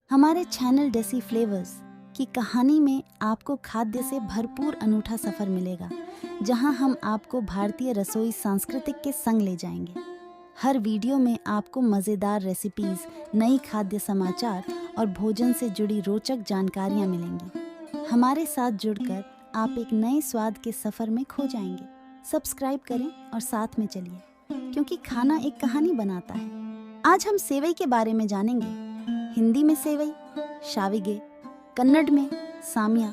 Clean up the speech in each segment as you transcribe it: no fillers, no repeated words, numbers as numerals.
हमारे channel deci flavours की कहानी में आपको खाद्य से भरपूर अनूठा सफ़र मिलेगा, जहां हम आपको भारतीय रसोई सांस्कृतिक के संग ले जाएंगे। हर वीडियो में आपको मज़ेदार रेसिपीज़, नई खाद्य समाचार और भोजन से जुड़ी रोचक जानकारियां मिलेंगी। हमारे साथ जुड़कर आप एक नए स्वाद के सफ़र में खो जाएंगे। सब्सक्राइब करें और साथ में चलिए, क्योंकि खाना एक कहानी बनाता है। आज हम सेवई के बारे में जानेंगे। हिंदी में सेवई, शाविगे, कन्नड़ में सामिया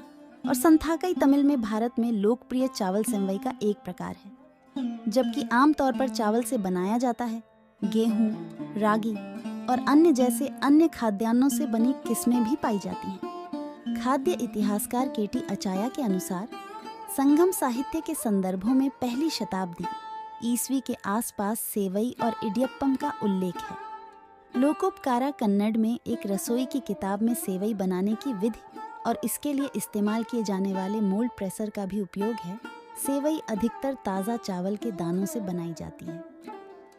और संथाकाई तमिल में भारत में लोकप्रिय चावल सेवई का एक प्रकार है। जबकि आमतौर पर चावल से बनाया जाता है, गेहूं, रागी और अन्य जैसे अन्य खाद्यान्नों से बनी किस्में भी पाई जाती हैं। खाद्य इतिहासकार केटी अचाया के अनुसार संगम साहित्य के संदर्भों में पहली शताब्दी ईस्वी के आसपास सेवई और इडियप्पम का उल्लेख है। लोकोपकारा कन्नड़ में एक रसोई की किताब में सेवई बनाने की विधि और इसके लिए इस्तेमाल किए जाने वाले मोल्ड प्रेसर का भी उपयोग है। सेवई अधिकतर ताज़ा चावल के दानों से बनाई जाती है।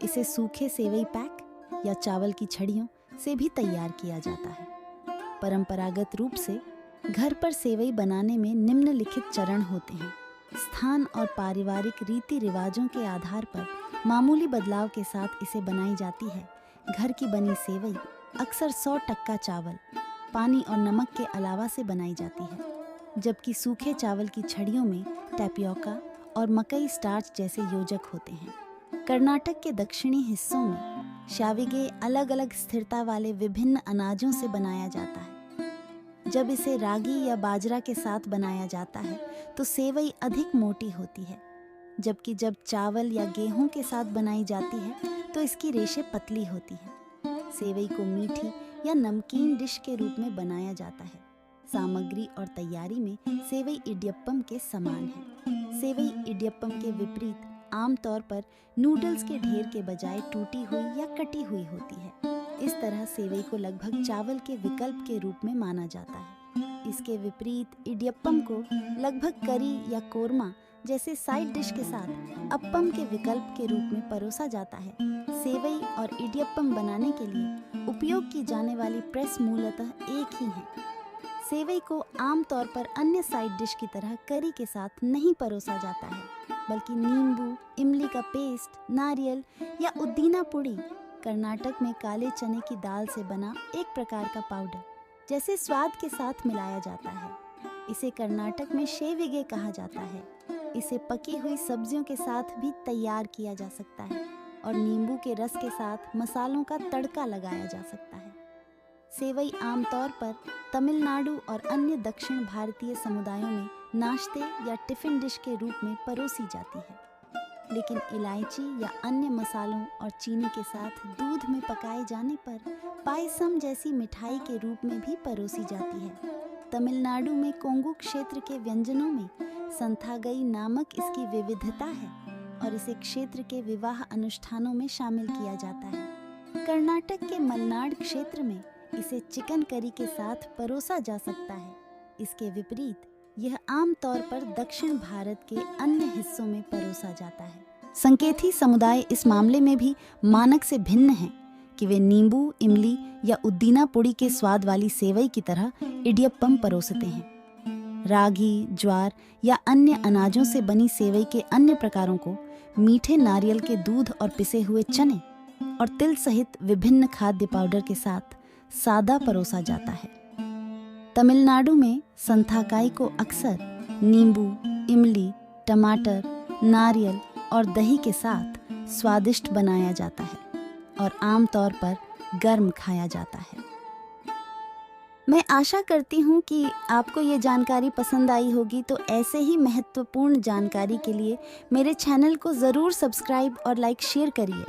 इसे सूखे सेवई पैक या चावल की छड़ियों से भी तैयार किया जाता है। परंपरागत रूप से घर पर सेवई बनाने में निम्नलिखित चरण होते हैं। स्थान और पारिवारिक रीति रिवाजों के आधार पर मामूली बदलाव के साथ इसे बनाई जाती है। घर की बनी सेवई अक्सर 100% चावल, पानी और नमक के अलावा से बनाई जाती है, जबकि सूखे चावल की छड़ियों में टैपियोका और मकई स्टार्च जैसे योजक होते हैं। कर्नाटक के दक्षिणी हिस्सों में शाविगे अलग अलग स्थिरता वाले विभिन्न अनाजों से बनाया जाता है। जब इसे रागी या बाजरा के साथ बनाया जाता है तो सेवई अधिक मोटी होती है, जबकि जब चावल या गेहूं के साथ बनाई जाती है तो इसकी रेशें पतली होती हैं। सेवई को मीठी या नमकीन डिश के रूप में बनाया जाता है। सामग्री और तैयारी में सेवई इडियप्पम के समान है। सेवई इडियप्पम के विपरीत आमतौर पर नूडल्स के ढेर के बजाय टूटी हुई या कटी हुई होती है। इस तरह सेवई को लगभग चावल के विकल्प के रूप में माना जाता है। इसके विपरीत इडियप्पम को लगभग करी या कोरमा जैसे साइड डिश के साथ अप्पम के विकल्प के रूप में परोसा जाता है। सेवई और इडियप्पम बनाने के लिए उपयोग की जाने वाली प्रेस मूलतः एक ही है। सेवई को आमतौर पर अन्य साइड डिश की तरह करी के साथ नहीं परोसा जाता है, बल्कि नींबू, इमली का पेस्ट, नारियल या उद्दीना पुड़ी, कर्नाटक में काले चने की दाल से बना एक प्रकार का पाउडर जैसे स्वाद के साथ मिलाया जाता है। इसे कर्नाटक में शेविगे कहा जाता है। इसे पकी हुई सब्जियों के साथ भी तैयार किया जा सकता है और नींबू के रस के साथ मसालों का तड़का लगाया जा सकता है। सेवई आमतौर पर तमिलनाडु और अन्य दक्षिण भारतीय समुदायों में नाश्ते या टिफ़िन डिश के रूप में परोसी जाती है, लेकिन इलायची या अन्य मसालों और चीनी के साथ दूध में पकाए जाने पर पायसम जैसी मिठाई के रूप में भी परोसी जाती है। तमिलनाडु में कोंगू क्षेत्र के व्यंजनों में संथागई नामक इसकी विविधता है और इसे क्षेत्र के विवाह अनुष्ठानों में शामिल किया जाता है। कर्नाटक के मलनाड क्षेत्र में इसे चिकन करी के साथ परोसा जा सकता है। इसके विपरीत यह आमतौर पर दक्षिण भारत के अन्य हिस्सों में परोसा जाता है। संकेती समुदाय इस मामले में भी मानक से भिन्न हैं कि वे नींबू, इमली या उद्दीना पुड़ी के स्वाद वाली सेवई की तरह इडियप्पम परोसते हैं। रागी, ज्वार या अन्य अनाजों से बनी सेवई के अन्य प्रकारों को मीठे नारियल के दूध और पिसे हुए चने और तिल सहित विभिन्न खाद्य पाउडर के साथ सादा परोसा जाता है। तमिलनाडु में संथाकाई को अक्सर नींबू, इमली, टमाटर, नारियल और दही के साथ स्वादिष्ट बनाया जाता है और आमतौर पर गर्म खाया जाता है। मैं आशा करती हूँ कि आपको ये जानकारी पसंद आई होगी, तो ऐसे ही महत्वपूर्ण जानकारी के लिए मेरे चैनल को ज़रूर सब्सक्राइब और लाइक शेयर करिए।